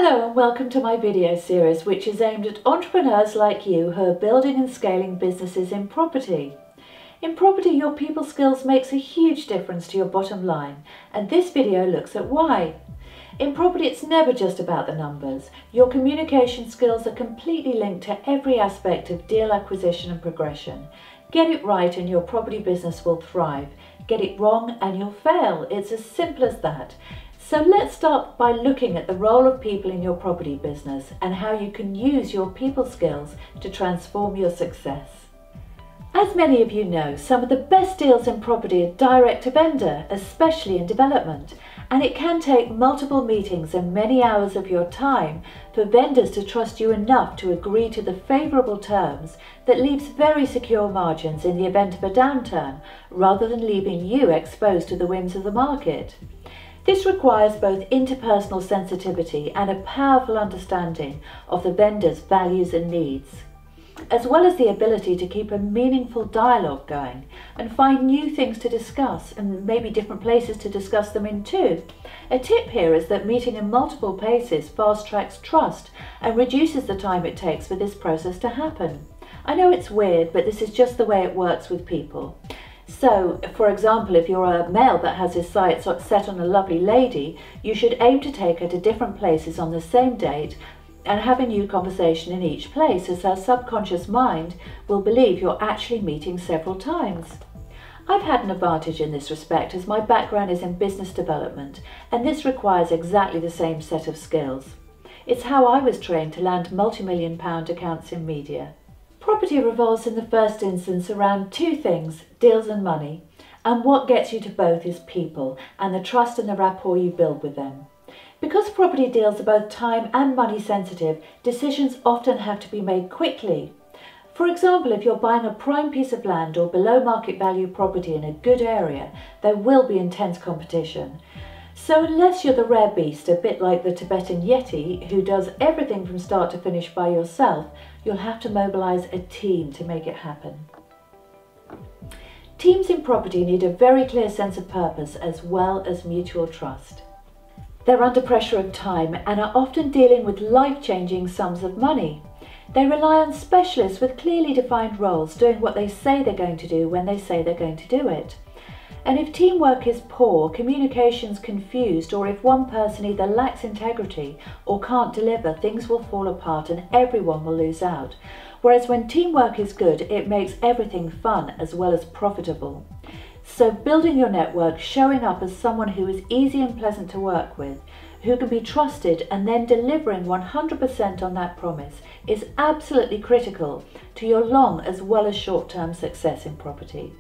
Hello and welcome to my video series, which is aimed at entrepreneurs like you who are building and scaling businesses in property. In property, your people skills makes a huge difference to your bottom line, and this video looks at why. In property, it's never just about the numbers. Your communication skills are completely linked to every aspect of deal acquisition and progression. Get it right and your property business will thrive. Get it wrong and you'll fail. It's as simple as that. So let's start by looking at the role of people in your property business and how you can use your people skills to transform your success. As many of you know, some of the best deals in property are direct to vendor, especially in development, and it can take multiple meetings and many hours of your time for vendors to trust you enough to agree to the favourable terms that leaves very secure margins in the event of a downturn, rather than leaving you exposed to the whims of the market. This requires both interpersonal sensitivity and a powerful understanding of the vendor's values and needs, as well as the ability to keep a meaningful dialogue going and find new things to discuss and maybe different places to discuss them in too. A tip here is that meeting in multiple places fast-tracks trust and reduces the time it takes for this process to happen. I know it's weird, but this is just the way it works with people. So, for example, if you're a male that has his sights set on a lovely lady, you should aim to take her to different places on the same date and have a new conversation in each place, as her subconscious mind will believe you're actually meeting several times. I've had an advantage in this respect, as my background is in business development, and this requires exactly the same set of skills. It's how I was trained to land multi-million-pound accounts in media. Property revolves in the first instance around two things, deals and money, and what gets you to both is people and the trust and the rapport you build with them. Because property deals are both time and money sensitive, decisions often have to be made quickly. For example, if you're buying a prime piece of land or below market value property in a good area, there will be intense competition. So unless you're the rare beast, a bit like the Tibetan Yeti, who does everything from start to finish by yourself, you'll have to mobilise a team to make it happen. Teams in property need a very clear sense of purpose as well as mutual trust. They're under pressure of time and are often dealing with life-changing sums of money. They rely on specialists with clearly defined roles doing what they say they're going to do when they say they're going to do it. And if teamwork is poor, communication's confused, or if one person either lacks integrity or can't deliver, things will fall apart and everyone will lose out. Whereas when teamwork is good, it makes everything fun as well as profitable. So building your network, showing up as someone who is easy and pleasant to work with, who can be trusted, and then delivering 100% on that promise is absolutely critical to your long as well as short-term success in property.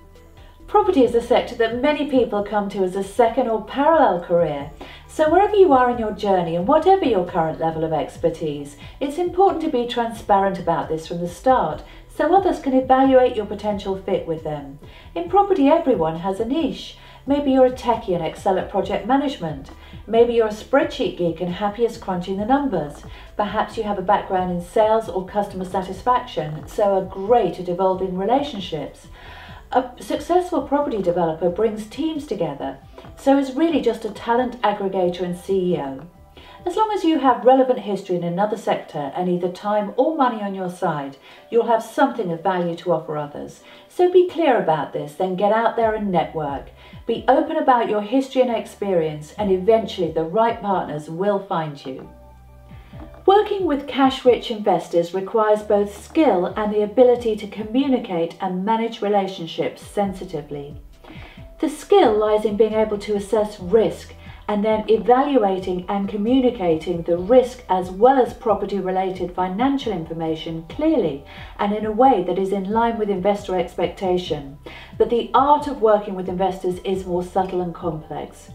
Property is a sector that many people come to as a second or parallel career. So wherever you are in your journey and whatever your current level of expertise, it's important to be transparent about this from the start so others can evaluate your potential fit with them. In property, everyone has a niche. Maybe you're a techie and excel at project management. Maybe you're a spreadsheet geek and happiest crunching the numbers. Perhaps you have a background in sales or customer satisfaction, so are great at evolving relationships. A successful property developer brings teams together, so is really just a talent aggregator and CEO. As long as you have relevant history in another sector and either time or money on your side, you'll have something of value to offer others. So be clear about this, then get out there and network. Be open about your history and experience, and eventually the right partners will find you. Working with cash-rich investors requires both skill and the ability to communicate and manage relationships sensitively. The skill lies in being able to assess risk and then evaluating and communicating the risk as well as property-related financial information clearly and in a way that is in line with investor expectation. But the art of working with investors is more subtle and complex.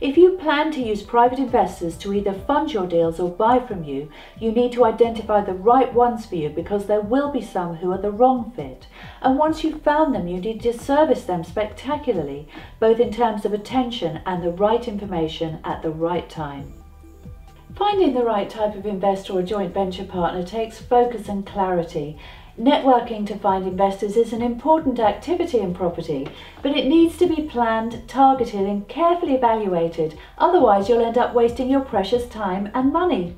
If you plan to use private investors to either fund your deals or buy from you, you need to identify the right ones for you, because there will be some who are the wrong fit. And once you've found them, you need to service them spectacularly, both in terms of attention and the right information at the right time. Finding the right type of investor or joint venture partner takes focus and clarity. Networking to find investors is an important activity in property, but it needs to be planned, targeted and carefully evaluated, otherwise you'll end up wasting your precious time and money.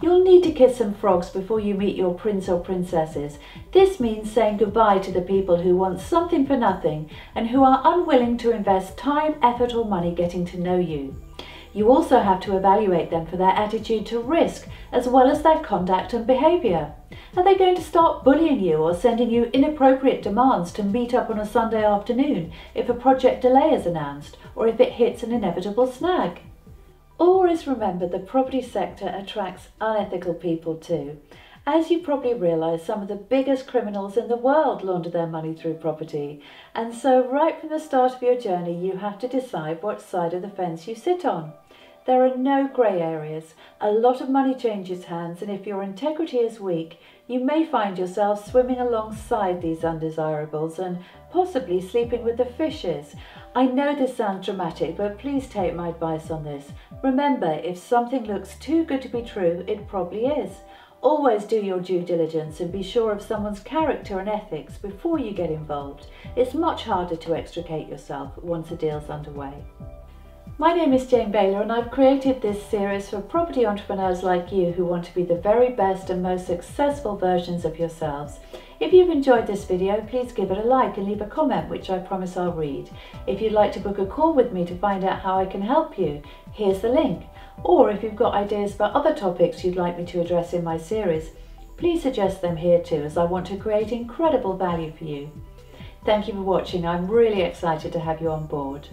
You'll need to kiss some frogs before you meet your prince or princesses. This means saying goodbye to the people who want something for nothing and who are unwilling to invest time, effort or money getting to know you. You also have to evaluate them for their attitude to risk, as well as their conduct and behaviour. Are they going to start bullying you or sending you inappropriate demands to meet up on a Sunday afternoon if a project delay is announced, or if it hits an inevitable snag? Always remember the property sector attracts unethical people too. As you probably realise, some of the biggest criminals in the world launder their money through property. And so right from the start of your journey, you have to decide what side of the fence you sit on. There are no grey areas. A lot of money changes hands, and if your integrity is weak, you may find yourself swimming alongside these undesirables and possibly sleeping with the fishes. I know this sounds dramatic, but please take my advice on this. Remember, if something looks too good to be true, it probably is. Always do your due diligence and be sure of someone's character and ethics before you get involved. It's much harder to extricate yourself once a deal's underway. My name is Jane Baylor and I've created this series for property entrepreneurs like you who want to be the very best and most successful versions of yourselves. If you've enjoyed this video, please give it a like and leave a comment, which I promise I'll read. If you'd like to book a call with me to find out how I can help you, here's the link. Or if you've got ideas for other topics you'd like me to address in my series, please suggest them here too, as I want to create incredible value for you. Thank you for watching. I'm really excited to have you on board.